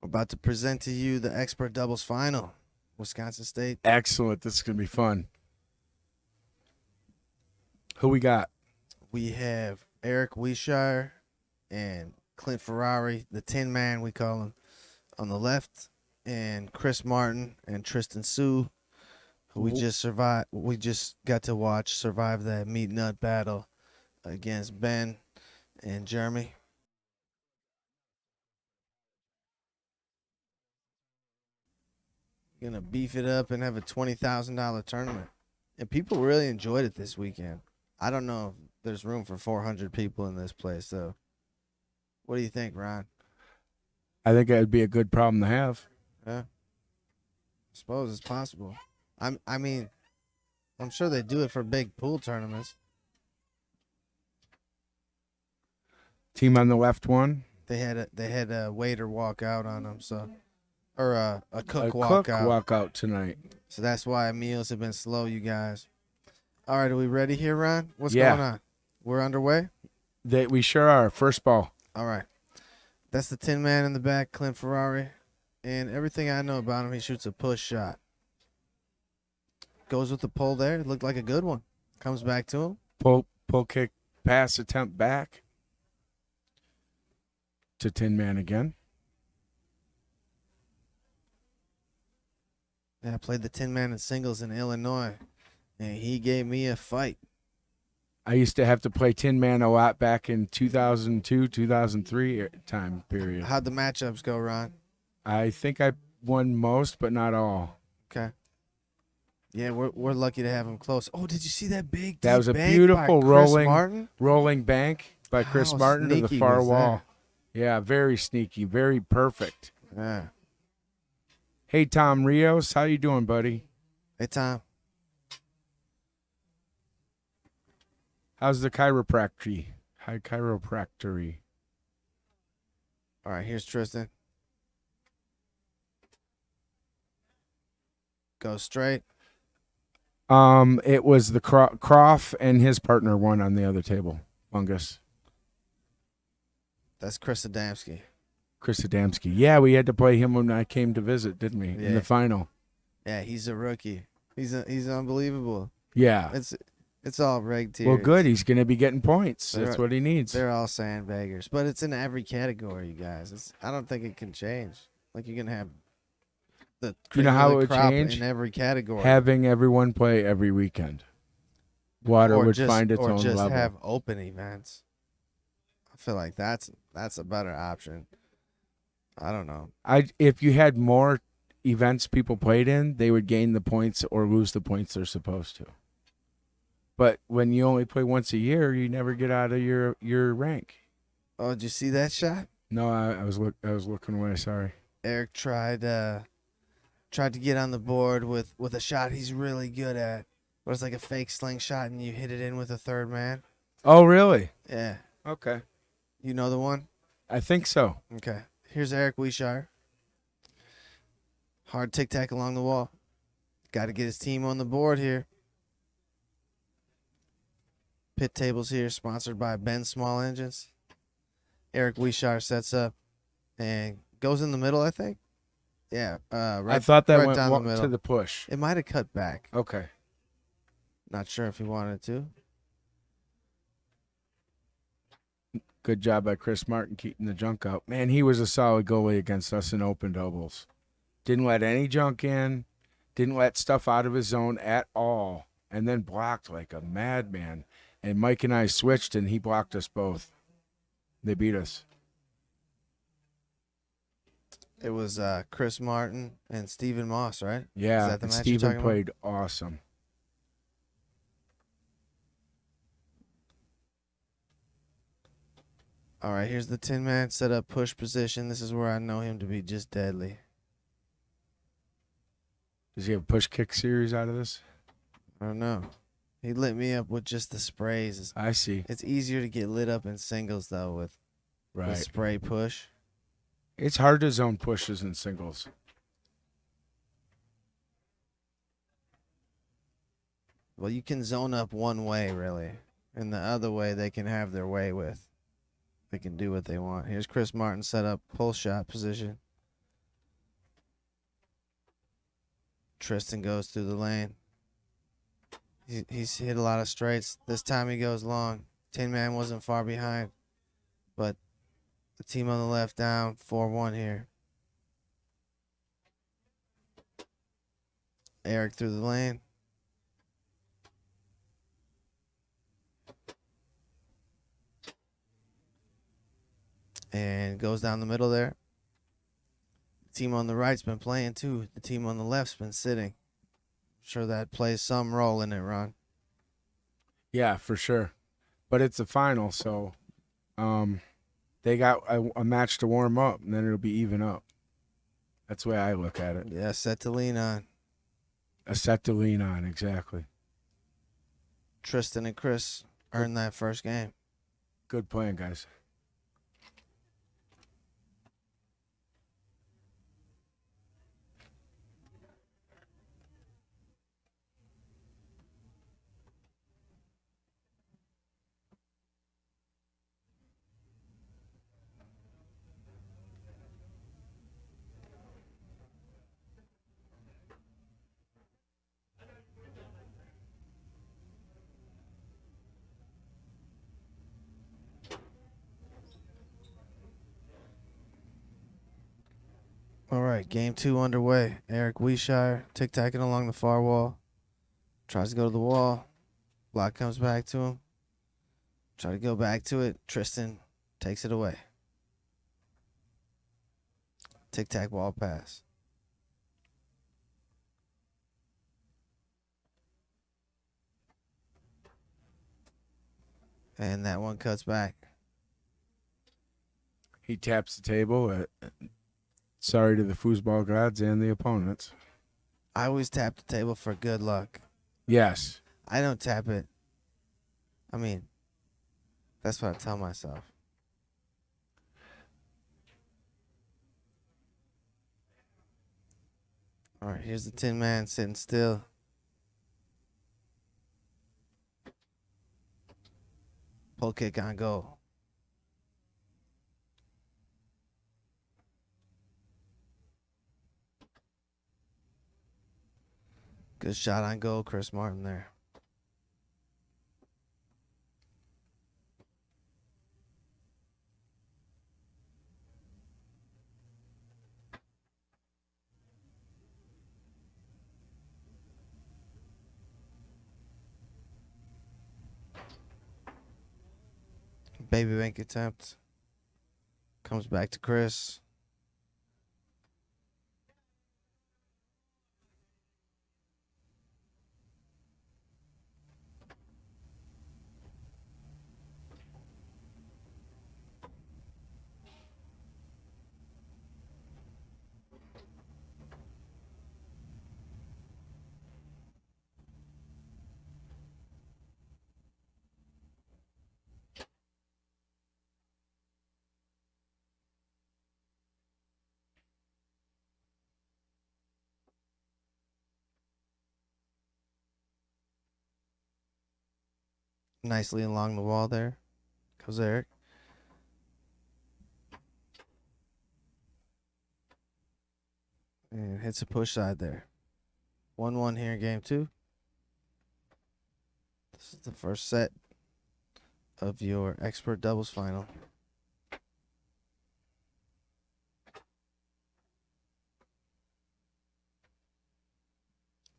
We're about to present to you the expert doubles final. Wisconsin State. Excellent. This is going to be fun. Who we got? We have Eric Weishaar and Clint Firari, the Tin Man we call him, on the left, and Chris Martin and Tristin Hsu, who we just got to watch survive that meat nut battle against Ben and Jeremy. Gonna beef it up and have a $20,000 tournament. And people really enjoyed it this weekend. I don't know if there's room for 400 people in this place, though. What do you think, Ron? I think that would be a good problem to have. Yeah. I suppose it's possible. I'm sure they do it for big pool tournaments. Team on the left won. They had a waiter walk out on them, or a cook walk out. out tonight. So that's why meals have been slow, you guys. All right, are we ready here, Ron? What's Yeah. going on? We're underway? We sure are. First ball. All right. That's the Tin Man in the back, Clint Firari. And everything I know about him, he shoots a push shot. Goes with the pull there. It looked like a good one. Comes back to him. Pull kick pass attempt back to Tin Man again. Yeah, I played the Tin Man in singles in Illinois, and he gave me a fight. I used to have to play Tin Man a lot back in 2002, 2003 time period. How'd the matchups go, Ron? I think I won most, but not all. Okay. Yeah, we're lucky to have him close. Oh, did you see that big? That was a bank beautiful by Chris rolling Martin? rolling bank by Chris How Martin to the sneaky far was wall. Yeah, very sneaky, very perfect. Yeah. Hey, Tom Rios, how you doing, buddy? Hey, Tom. How's the chiropractic? Chiropractory. All right, here's Tristan. Go straight. It was the Croft and his partner won on the other table. Fungus. That's Chris Adamski. Chris Adamski. Yeah, we had to play him when I came to visit, didn't we? Yeah. In the final. Yeah, he's a rookie. He's unbelievable. Yeah. It's all rigged here. Well, good. He's going to be getting points. That's They're- what he needs. They're all sandbaggers, but it's in every category, you guys. I don't think it can change. Like you're gonna have the You know how cream it of would the crop change? in every category. Having everyone play every weekend. Water or would just, find its or own just level. have open events. I feel like that's a better option. I don't know. If you had more events people played in, they would gain the points or lose the points they're supposed to. But when you only play once a year, you never get out of your rank. Oh, did you see that shot? No, I was looking away. Sorry. Eric tried to get on the board with a shot he's really good at. But it's like a fake slingshot, and you hit it in with a third man. Oh, really? Yeah. Okay. You know the one? I think so. Okay. Here's Eric Weishaar. Hard tic-tac along the wall. Got to get his team on the board here. Pit tables here, sponsored by Ben Small Engines. Eric Weishaar sets up and goes in the middle, I think. Yeah. Right, I thought that right went down the middle. to the push. It might have cut back. Okay. Not sure if he wanted to. Good job by Chris Martin keeping the junk out. Man, he was a solid goalie against us in open doubles. Didn't let any junk in. Didn't let stuff out of his zone at all. And then blocked like a madman. And Mike and I switched, and he blocked us both. They beat us. It was Chris Martin and Stephen Moss, right? Yeah, Is that the and match you're Steven talking about? played awesome. All right, here's the Tin Man set up push position. This is where I know him to be just deadly. Does he have a push kick series out of this? I don't know. He lit me up with just the sprays. I see. It's easier to get lit up in singles, though, with Right. spray push. It's hard to zone pushes in singles. Well, you can zone up one way, really. And the other way they can have their way with. They can do what they want. Here's Chris Martin set up pull shot position. Tristin goes through the lane. He's hit a lot of straights. This time he goes long. Tin Man wasn't far behind, but the team on the left down 4-1 here. Eric through the lane. And goes down the middle there. The team on the right's been playing too. The team on the left's been sitting. I'm sure that plays some role in it, Ron. Yeah, for sure. But it's a final, so they got a match to warm up, and then it'll be even up. That's the way I look at it. Yeah, set to lean on. A set to lean on, exactly. Tristin and Chris earned that first game. Good plan, guys. All right, game 2 underway. Eric Weishaar tic-tacking along the far wall. Tries to go to the wall. Block comes back to him. Try to go back to it. Tristin takes it away. Tic-tac wall pass. And that one cuts back. He taps the table. Sorry to the foosball gods and the opponents. I always tap the table for good luck. Yes. I don't tap it. I mean, that's what I tell myself. All right, here's the Tin Man sitting still. Pull kick on goal. Good shot on goal, Chris Martin there. Baby bank attempt. Comes back to Chris. Nicely along the wall there. Goes Eric. And hits a push side there. 1-1 here in game 2. This is the first set of your expert doubles final.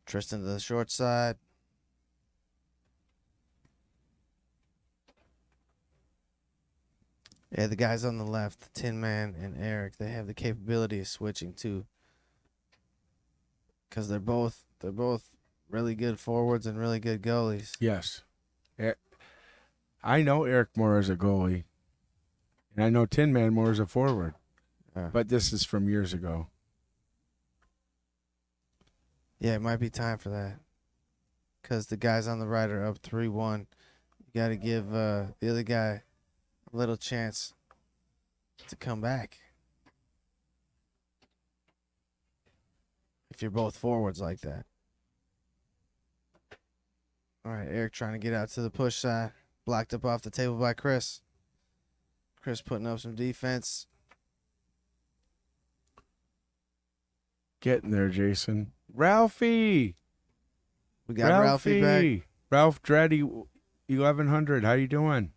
Tristin to the short side. Yeah, the guys on the left, the Tin Man and Eric, they have the capability of switching too. Because they're both really good forwards and really good goalies. Yes. I know Eric more as a goalie, and I know Tin Man more as a forward. But this is from years ago. Yeah, it might be time for that. Because the guys on the right are up 3-1. You got to give the other guy a little chance to come back. If you're both forwards like that. All right, Eric trying to get out to the push side. Blocked up off the table by Chris. Chris putting up some defense. Getting there, Jason. Ralphie. We got Ralphie back. Ralph Dreddy, 1100. How you doing?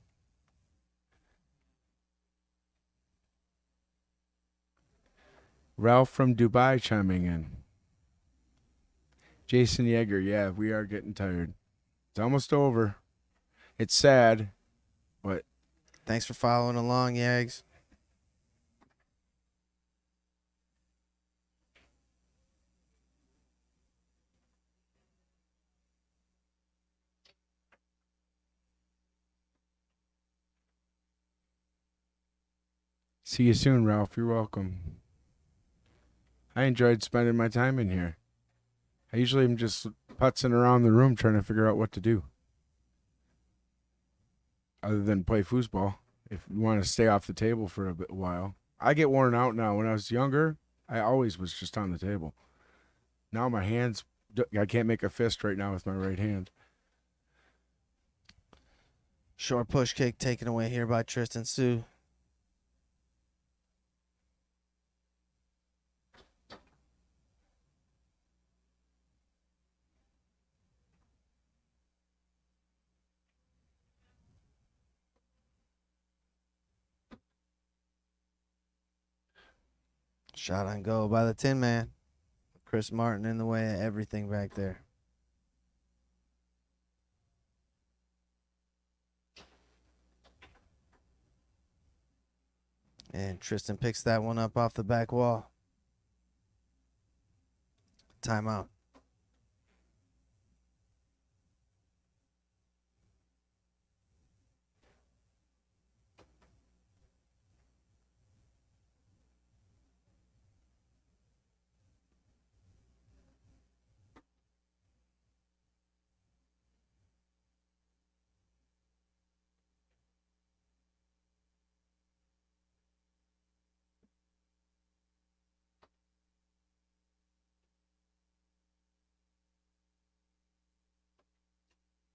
Ralph from Dubai chiming in. Jason Yeager, yeah, we are getting tired. It's almost over. It's sad, but Thanks for following along, Yags. see you soon, Ralph. You're welcome. I enjoyed spending my time in here. I usually am just putzing around the room trying to figure out what to do. Other than play foosball, if you want to stay off the table for a while. I get worn out now. When I was younger, I always was just on the table. Now my hands, I can't make a fist right now with my right hand. Short push kick taken away here by Tristin Hsu. Shot on goal by the Tin Man. Chris Martin in the way of everything back there. And Tristin picks that one up off the back wall. Timeout.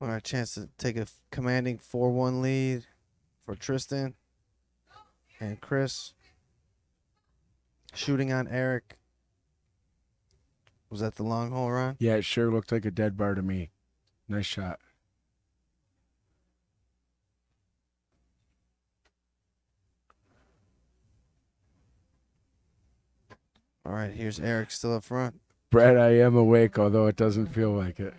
All right, chance to take a commanding 4-1 lead for Tristin and Chris. Shooting on Eric. Was that the long hole run? Yeah, it sure looked like a dead bar to me. Nice shot. All right, here's Eric still up front. Brad, I am awake, although it doesn't feel like it.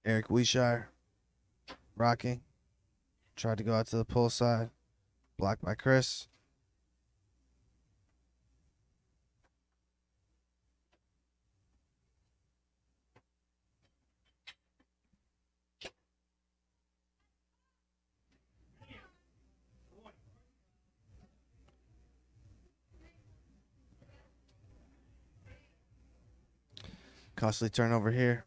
Eric Weishaar rocking. Tried to go out to the pull side. Blocked by Chris. Costly turnover here.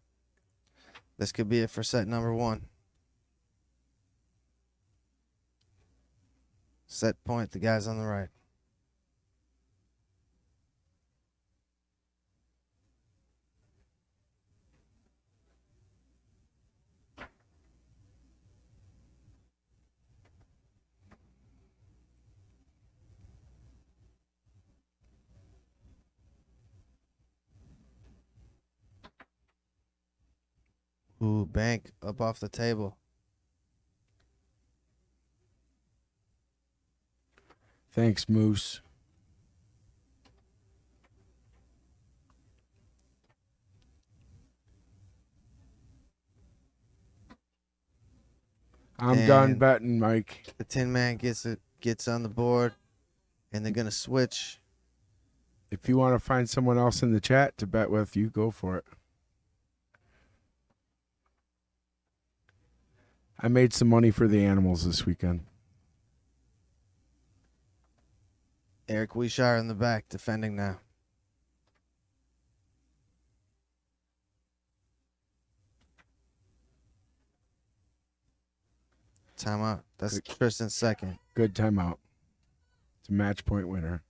This could be it for set number 1. Set point, the guys on the right. Ooh, bank up off the table. Thanks, Moose. I'm done And betting, Mike. the Tin Man gets on the board, and they're gonna switch. If you want to find someone else in the chat to bet with, you go for it. I made some money for the animals this weekend. Eric Weishaar in the back, defending now. Timeout. That's Tristan's second. Good timeout. It's a match point winner.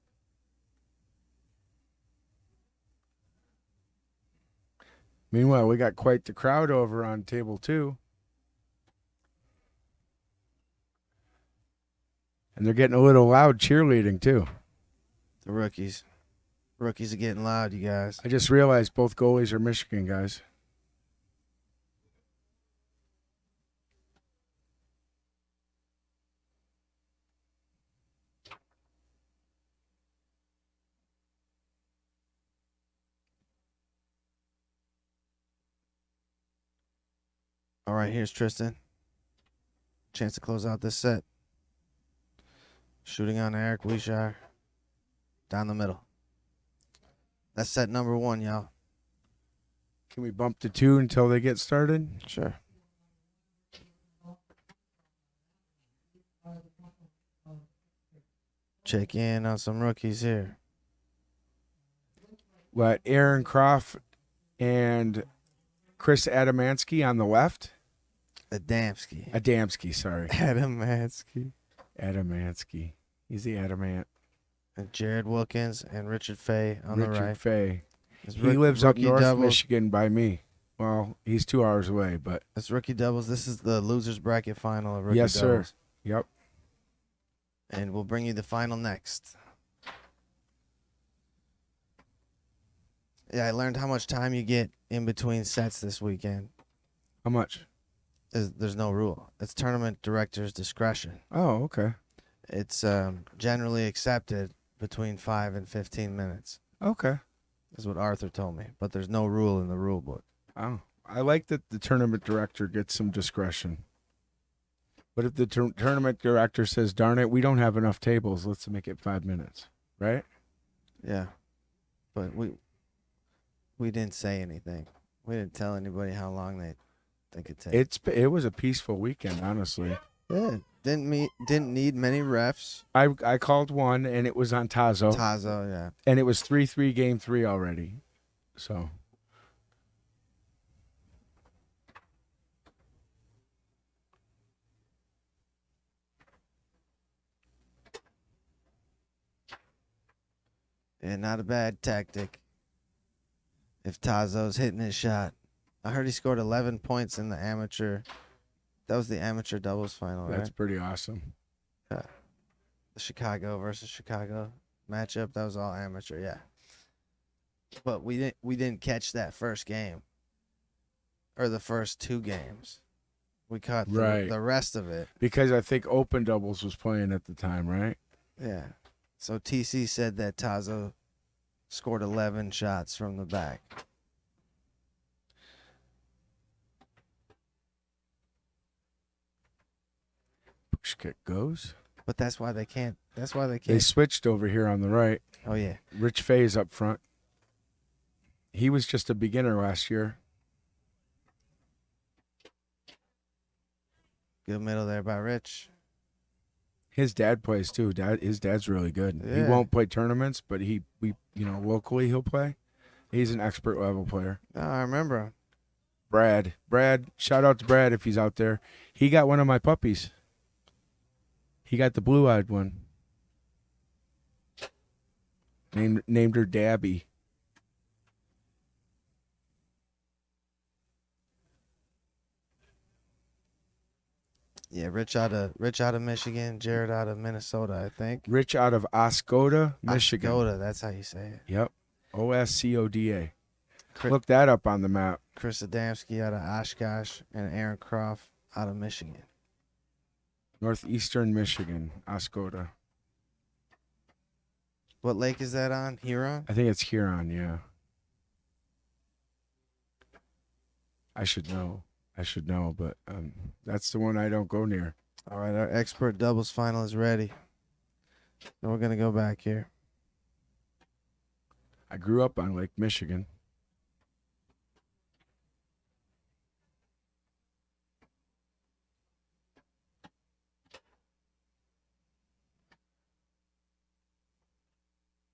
Meanwhile, we got quite the crowd over on table 2. And they're getting a little loud cheerleading, too. The rookies. Rookies are getting loud, you guys. I just realized both goalies are Michigan guys. All right, here's Tristin. Chance to close out this set. Shooting on Eric Weishaar. Down the middle. That's set number 1, y'all. Can we bump to 2 until they get started? Sure. Check in on some rookies here. What, Aaron Croft and Chris Adamansky on the left? Adamski. Sorry. Adamansky. Adamansky. He's the Adamant. And Jared Wilkins and Richard Fay on the right. Richard Fay. It's He lives up rookie north doubles. Michigan by me. Well, he's 2 hours away, but It's rookie doubles. This is the losers bracket final of rookie yes, doubles. sir. Yep. And we'll bring you the final next. Yeah, I learned how much time you get in between sets this weekend. How much? There's no rule. It's tournament director's discretion. Oh, okay. It's generally accepted between 5 and 15 minutes. Okay. Is what Arthur told me. But there's no rule in the rule book. Oh, I like that the tournament director gets some discretion. But if the tournament director says, darn it, we don't have enough tables, let's make it 5 minutes, right? Yeah. But we didn't say anything. We didn't tell anybody how long they think it takes. It was a peaceful weekend, honestly. Yeah. Didn't need many refs. I called one, and it was on Tazo. Tazo, yeah. And it was 3-3 game 3 already. So yeah, not a bad tactic. If Tazo's hitting his shot. I heard he scored 11 points in the amateur. That was the amateur doubles final, right? that's pretty awesome. The Chicago versus Chicago matchup, that was all amateur, yeah. But we didn't catch that first game. Or the first 2 games. We caught the rest of it. Because I think open doubles was playing at the time, right? Yeah. So TC said that Tazo scored 11 shots from the back. Push kick goes. But that's why they can't. They switched over here on the right. Oh, yeah. Rich Fay's up front. He was just a beginner last year. Good middle there by Rich. His dad plays too. His dad's really good. Yeah. He won't play tournaments, but locally he'll play. He's an expert level player. Oh, I remember him. Brad, shout out to Brad if he's out there. He got one of my puppies. He got the blue-eyed one. Named her Dabby. Yeah, Rich out of Michigan, Jared out of Minnesota, I think. Rich out of Oscoda, Michigan. Oscoda, that's how you say it. Yep. Oscoda. Look that up on the map. Chris Adamski out of Oshkosh and Aaron Croft out of Michigan. Northeastern Michigan, Oscoda. What lake is that on? Huron? I think it's Huron, yeah. I should know, but that's the one I don't go near. All right, our expert doubles final is ready. So we're going to go back here. I grew up on Lake Michigan.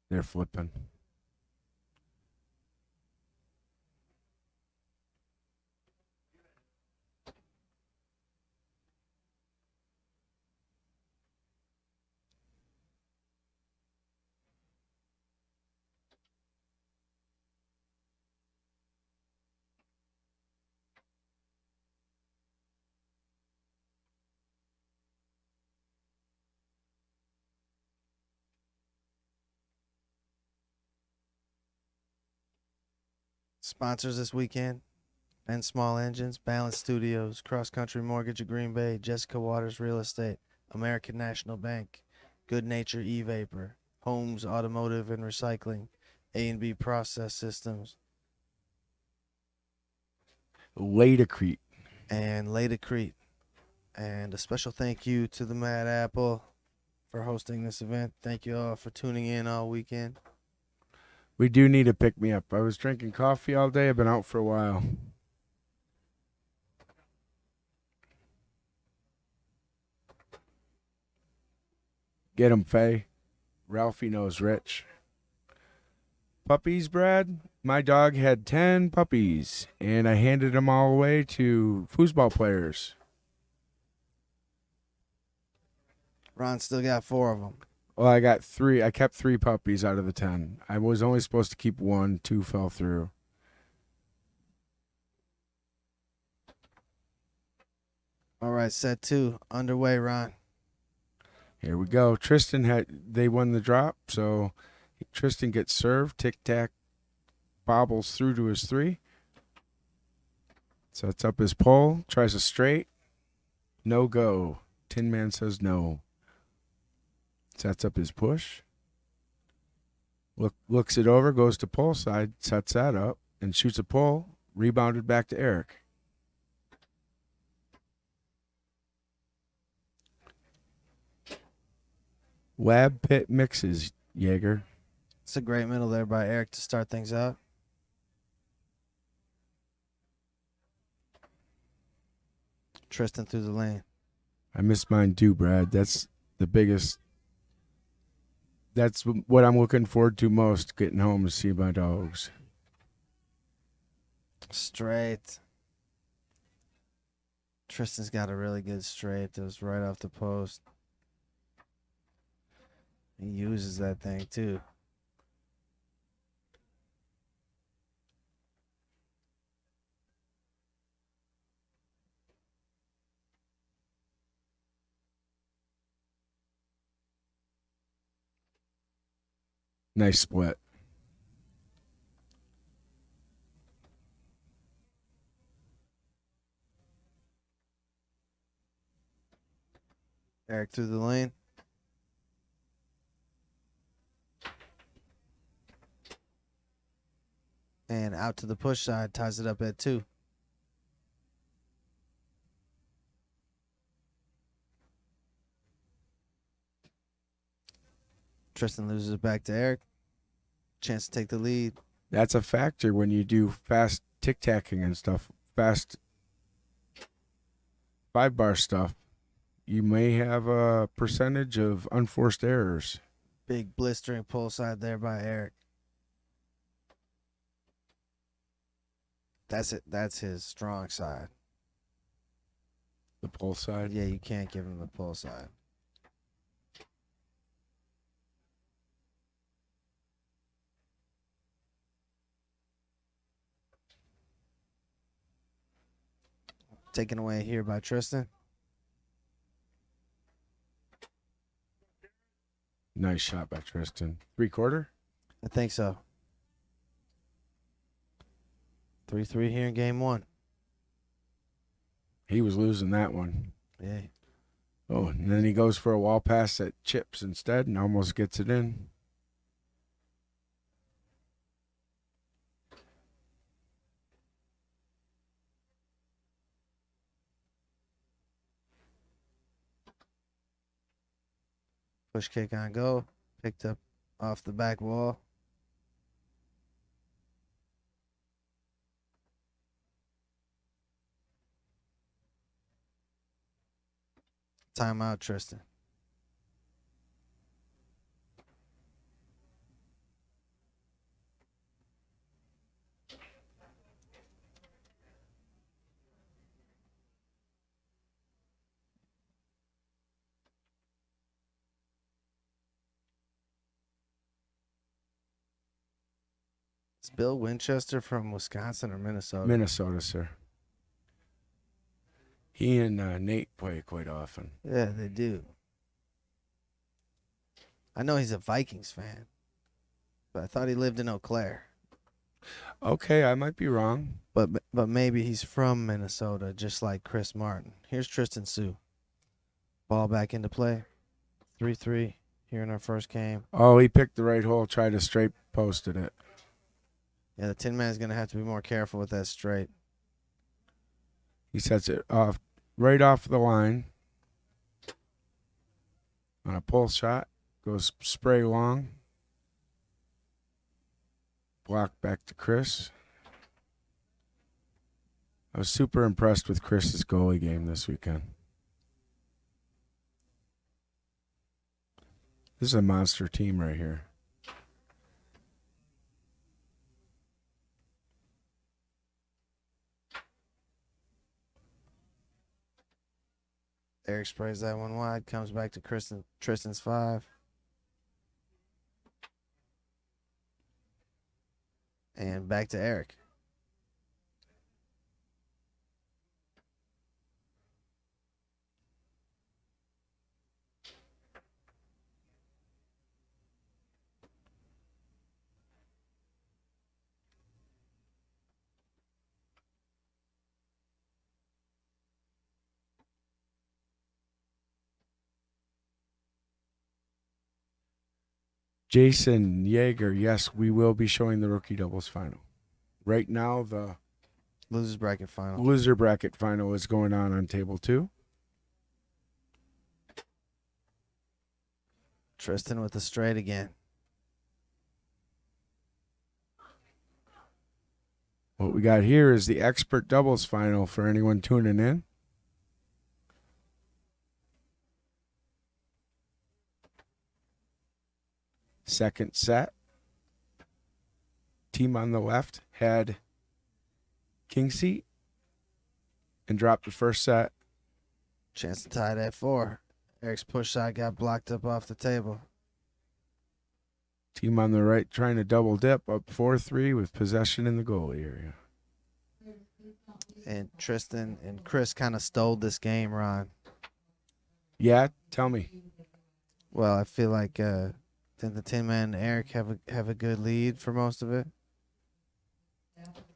They're flipping. Sponsors this weekend: Ben Small Engines, Balance Studios, Cross Country Mortgage of Green Bay, Jessica Waters Real Estate, American National Bank, Good Nature E-Vapor, Holmes Automotive and Recycling, A&B Process Systems, Ladacrete. and Ladacrete. And a special thank you to the Mad Apple for hosting this event. Thank you all for tuning in all weekend. We do need to pick me up. I was drinking coffee all day. I've been out for a while. Get him, Faye. Ralphie knows Rich. Puppies, Brad? My dog had 10 puppies, and I handed them all away to foosball players. Ron still got 4 of them. Well, I got 3. I kept 3 puppies out of the 10. I was only supposed to keep 1. 2 fell through. All right, set 2 underway, Ron. Here we go. They won the drop, so Tristin gets served. Tic-tac bobbles through to his 3. Sets up his pole. Tries a straight. No go. Tin Man says no. Sets up his push. Looks it over, goes to pole side, sets that up, and shoots a pole. Rebounded back to Eric. Lab Pit mixes, Jaeger. It's a great middle there by Eric to start things out. Tristin through the lane. I missed mine too, Brad. That's the biggest. That's what I'm looking forward to most, getting home to see my dogs. Straight. Tristan's got a really good straight that was right off the post. He uses that thing too. Nice split. Eric through the lane. And out to the push side, ties it up at 2. Tristin loses it back to Eric. Chance to take the lead. That's a factor when you do fast tic-tacking and stuff. Fast 5-bar stuff. You may have a percentage of unforced errors. Big blistering pull side there by Eric. That's it. That's his strong side. The pull side. Yeah, you can't give him the pull side. Taken away here by Tristin. Nice shot by Tristin. 3/4? I think so. 3-3 here in game 1. He was losing that one. Yeah. Oh, and then he goes for a wall pass that chips instead and almost gets it in. Push kick on go. Picked up off the back wall. Timeout, Tristin. Is Bill Winchester from Wisconsin or Minnesota? Minnesota, sir. He and Nate play quite often. Yeah, they do. I know he's a Vikings fan, but I thought he lived in Eau Claire. Okay, I might be wrong. but maybe he's from Minnesota, just like Chris Martin. Here's Tristin Hsu. Ball back into play. 3-3 here in our first game. Oh, he picked the right hole, tried to straight posted it. Yeah, the Tin Man's going to have to be more careful with that straight. He sets it off right off the line on a pull shot. Goes spray long. Block back to Chris. I was super impressed with Chris's goalie game this weekend. This is a monster team right here. Eric sprays that one wide. Comes back to Tristan's 5. And back to Eric. Jason Yeager, yes, we will be showing the rookie doubles final. Right now, the Losers bracket final. loser bracket final is going on table 2. Tristin with the straight again. What we got here is the expert doubles final for anyone tuning in. Second set. Team on the left had king seat and dropped the first set. Chance to tie it at 4. Eric's push shot got blocked up off the table. Team on the right trying to double dip up 4-3 with possession in the goalie area. And Tristin and Chris kind of stole this game, Ron. Yeah, tell me. Well, I feel like the Tin Man and Eric have a good lead for most of it.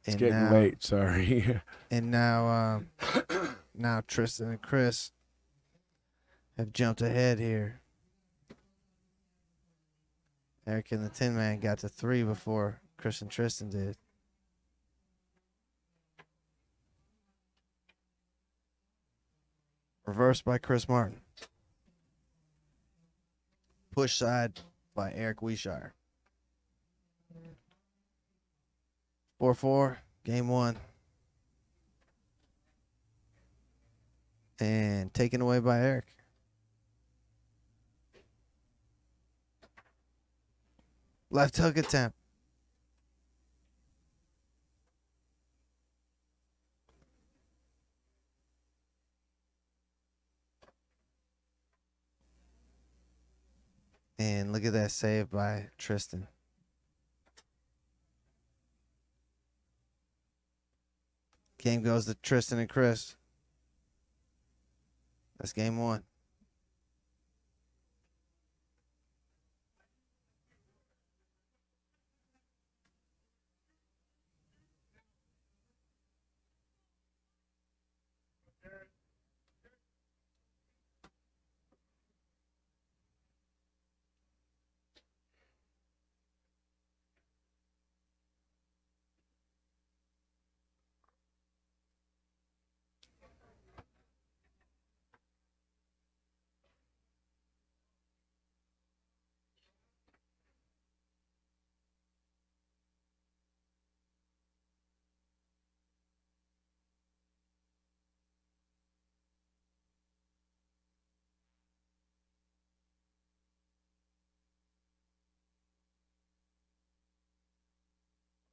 It's getting late, sorry. And now Tristin and Chris have jumped ahead here. Eric and the Tin Man got to 3 before Chris and Tristin did. Reversed by Chris Martin. Push side by Eric Weishaar. 4-4, game 1. And taken away by Eric. Left hook attempt. And look at that save by Tristin. Game goes to Tristin and Chris. That's game 1.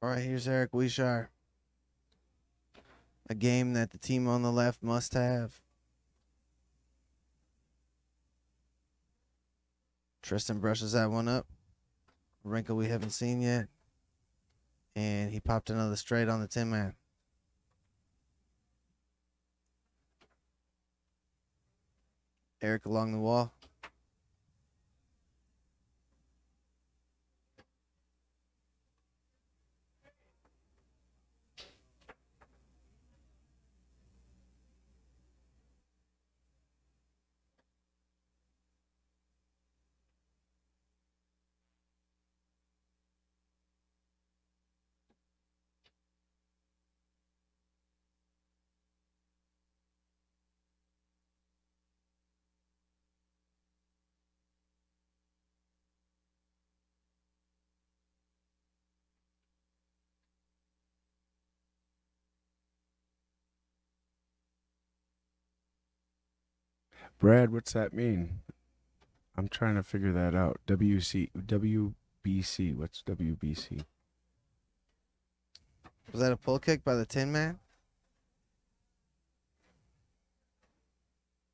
All right, here's Eric Weishaar. A game that the team on the left must have. Tristin brushes that one up. A wrinkle we haven't seen yet. And he popped another straight on the Tin Man. Eric along the wall. Brad, what's that mean? I'm trying to figure that out. WBC. What's WBC? Was that a pull kick by the Tin Man?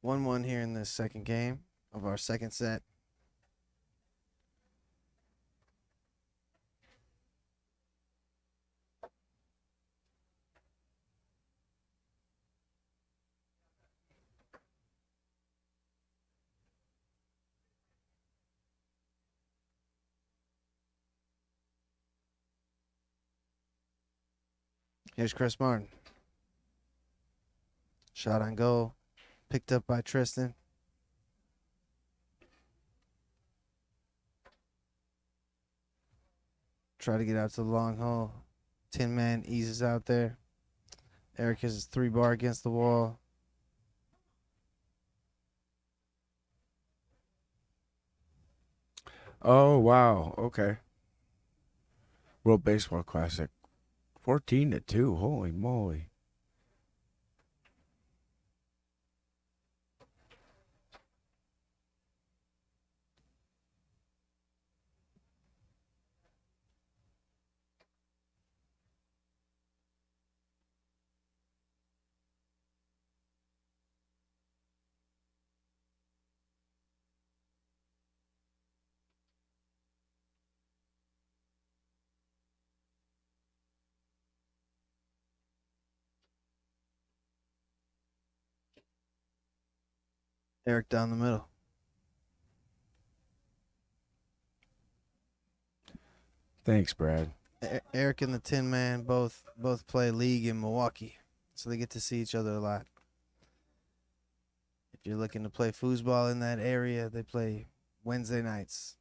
1-1 here in this second game of our second set. Here's Chris Martin. Shot on goal. Picked up by Tristin. Try to get out to the long hole. Tin Man eases out there. Eric has his 3-bar against the wall. Oh, wow. Okay. World Baseball Classic. 14-2. Holy moly. Eric down the middle. Thanks, Brad. Eric and the Tin Man both play league in Milwaukee, so they get to see each other a lot. If you're looking to play foosball in that area, they play Wednesday nights.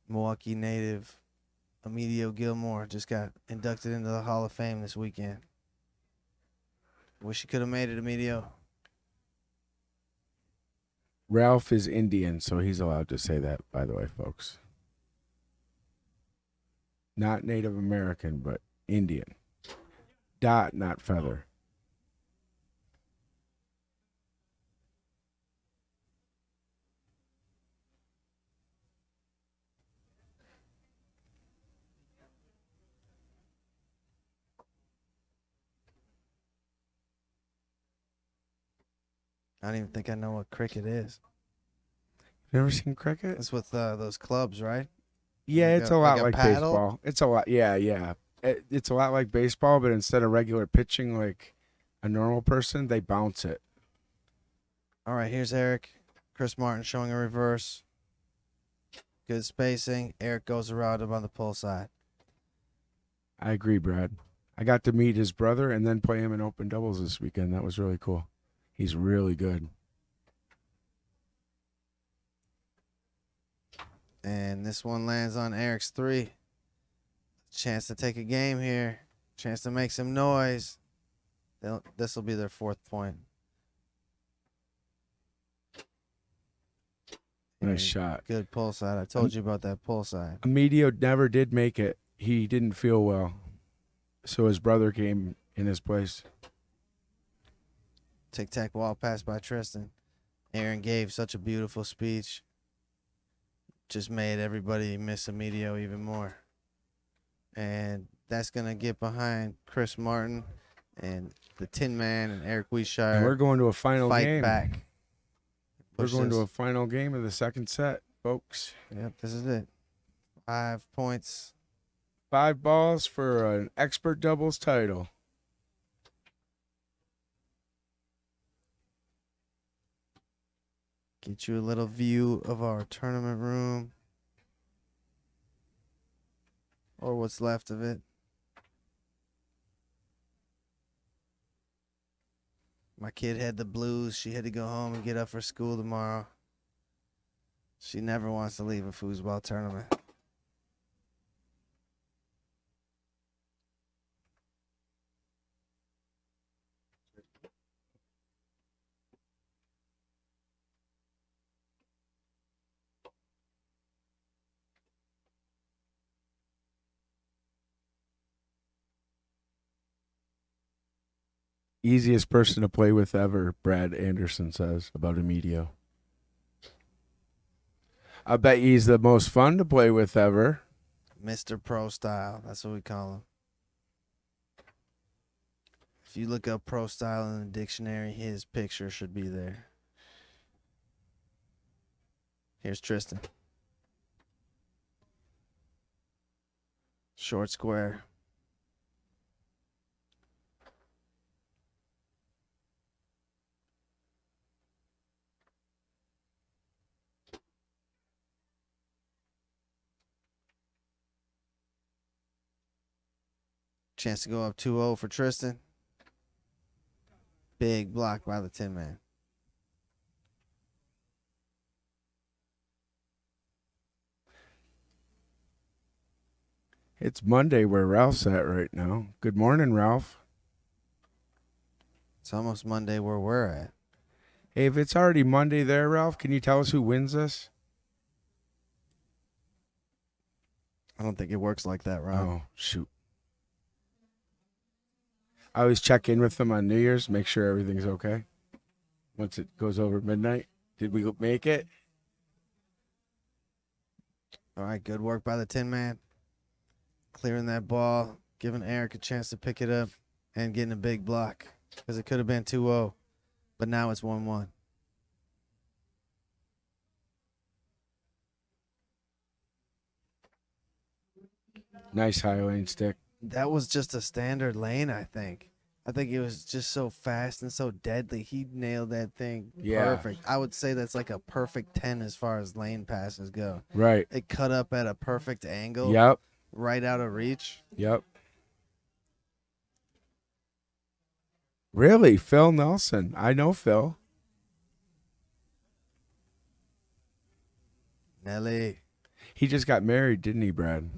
Milwaukee native Emilio Gilmore just got inducted into the Hall of Fame this weekend. Wish you could have made it, Emilio. Ralph is Indian, so he's allowed to say that, by the way, folks. Not Native American, but Indian. Dot, not feather. I don't even think I know what cricket is. You ever seen cricket? It's with those clubs, right? Yeah, Like it's a- a lot like a like paddle? baseball. It's a lot. Yeah. It's a lot like baseball, but instead of regular pitching like a normal person, they bounce it. All right, here's Eric. Chris Martin showing a reverse. Good spacing. Eric goes around him on the pull side. I agree, Brad. I got to meet his brother and then play him in open doubles this weekend. That was really cool. He's really good. And this one lands on Eric's 3. Chance to take a game here. Chance to make some noise. This will be their 4th point. Nice shot. Good pull side. I told you about that pull side. Emilio never did make it. He didn't feel well. So his brother came in his place. Tic-tac wall pass by Tristin. Aaron gave such a beautiful speech. Just made everybody miss Emilio even more. And that's going to get behind Chris Martin and the Tin Man and Eric Weishaar. And we're going to a final fight game. back. We're going to a final game of the second set, folks. Yep, this is it. 5 points. 5 balls for an expert doubles title. Get you a little view of our tournament room. Or what's left of it. My kid had the blues. She had to go home and get up for school tomorrow. She never wants to leave a foosball tournament. Easiest person to play with ever, Brad Anderson says about Emilio. I bet he's the most fun to play with ever. Mr. Pro Style. That's what we call him. If you look up Pro Style in the dictionary, his picture should be there. Here's Tristin. Short square. Chance to go up 2-0 for Tristin. Big block by the Tin Man. It's Monday where Ralph's at right now. Good morning, Ralph. It's almost Monday where we're at. Hey, if it's already Monday there, Ralph, can you tell us who wins this? I don't think it works like that, Rob. Oh, shoot. I always check in with them on New Year's, make sure everything's okay. Once it goes over midnight, did we make it? All right, good work by the Tin Man. Clearing that ball, giving Eric a chance to pick it up, and getting a big block. Because it could have been 2-0, but now it's 1-1. Nice high lane stick. That was just a standard lane, I think. I think it was just so fast and so deadly. He nailed that thing perfect. I would say that's like a perfect 10 as far as lane passes go. Right. It cut up at a perfect angle. Yep. Right out of reach. Yep. Really? Phil Nelson. I know Phil. Nelly. He just got married, didn't he, Brad?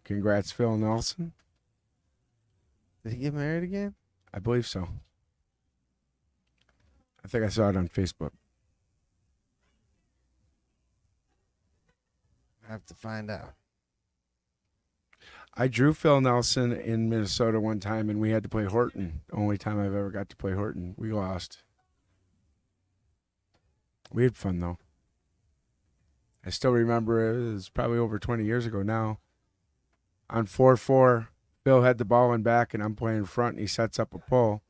Congrats, Phil Nelson. Did he get married again? I believe so. I think I saw it on Facebook. I have to find out. I drew Phil Nelson in Minnesota one time, and we had to play Horton. Only time I've ever got to play Horton. We lost. We had fun, though. I still remember it was probably over 20 years ago now. On 4-4, Phil had the ball in back, and I'm playing front, and he sets up a pull.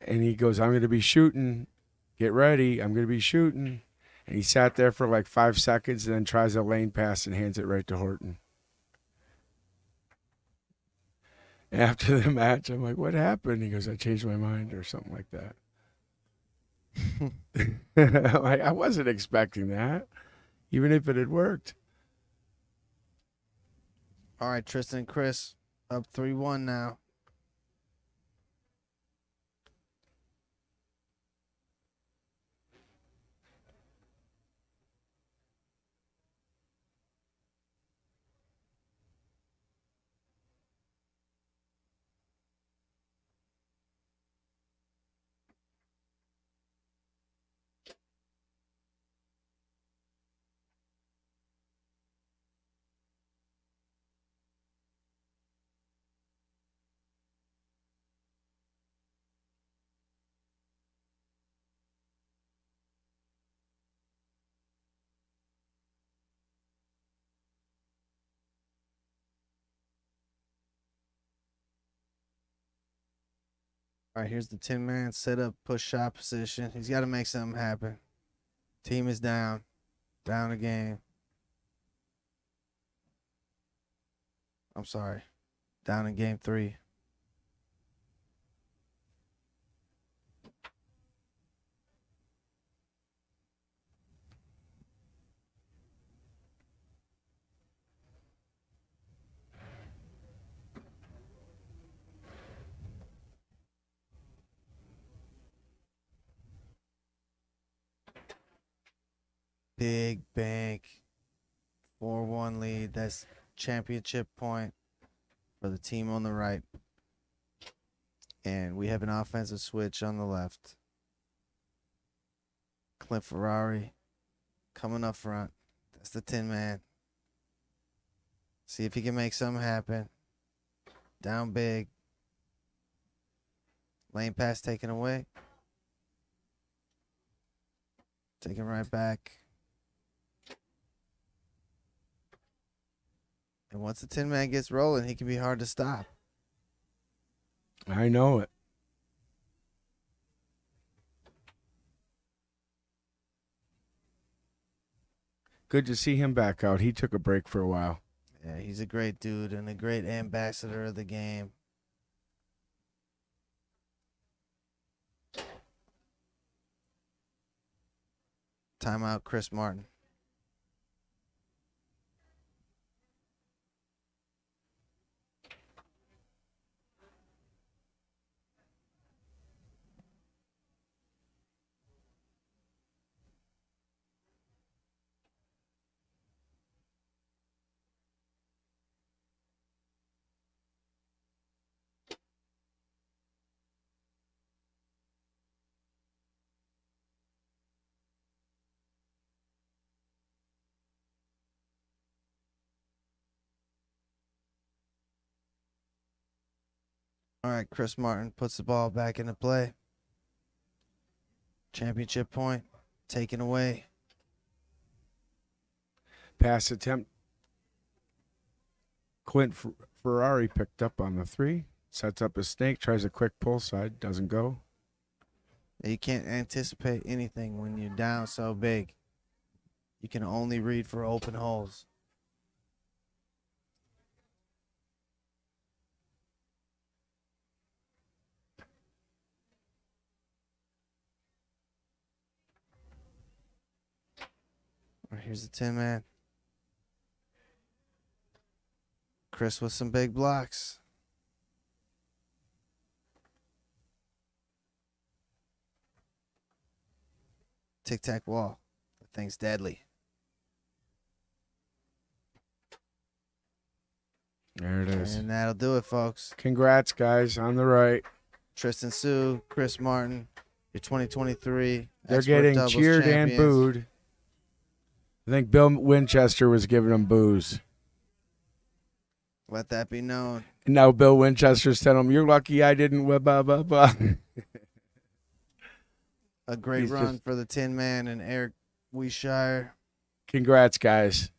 And he goes, I'm going to be shooting. Get ready. I'm going to be shooting. And he sat there for like 5 seconds and then tries a lane pass and hands it right to Horton. After the match, I'm like, what happened? He goes, I changed my mind or something like that. Like, I wasn't expecting that, even if it had worked. All right, Tristin and Chris, up 3-1 now. All right, here's the Tin Man set up, push shot position. He's got to make something happen. Team is down. Down a game. I'm sorry. Down in game 3. Big bank. 4-1 lead. That's championship point for the team on the right. And we have an offensive switch on the left. Clint Firari coming up front. That's the Tin Man. See if he can make something happen. Down big. Lane pass taken away. Taken right back. And once the Tin Man gets rolling, he can be hard to stop. I know it. Good to see him back out. He took a break for a while. Yeah, he's a great dude and a great ambassador of the game. Timeout, Chris Martin. All right, Chris Martin puts the ball back into play. Championship point taken away. Pass attempt. Clint Firari picked up on the 3. Sets up a snake. Tries a quick pull side. Doesn't go. You can't anticipate anything when you're down so big. You can only read for open holes. All right, here's the Tin Man. Chris with some big blocks. Tic-tac wall. The thing's deadly. There it is. And that'll do it, folks. Congrats, guys, on the right. Tristin Hsu, Chris Martin, your 2023 They're expert getting doubles cheered and champions. booed. I think Bill Winchester was giving them booze. Let that be known. And now Bill Winchester's telling them, you're lucky I didn't. Blah, blah, blah, blah. A great He's run just- for the Tin Man and Eric Weishaar. Congrats, guys.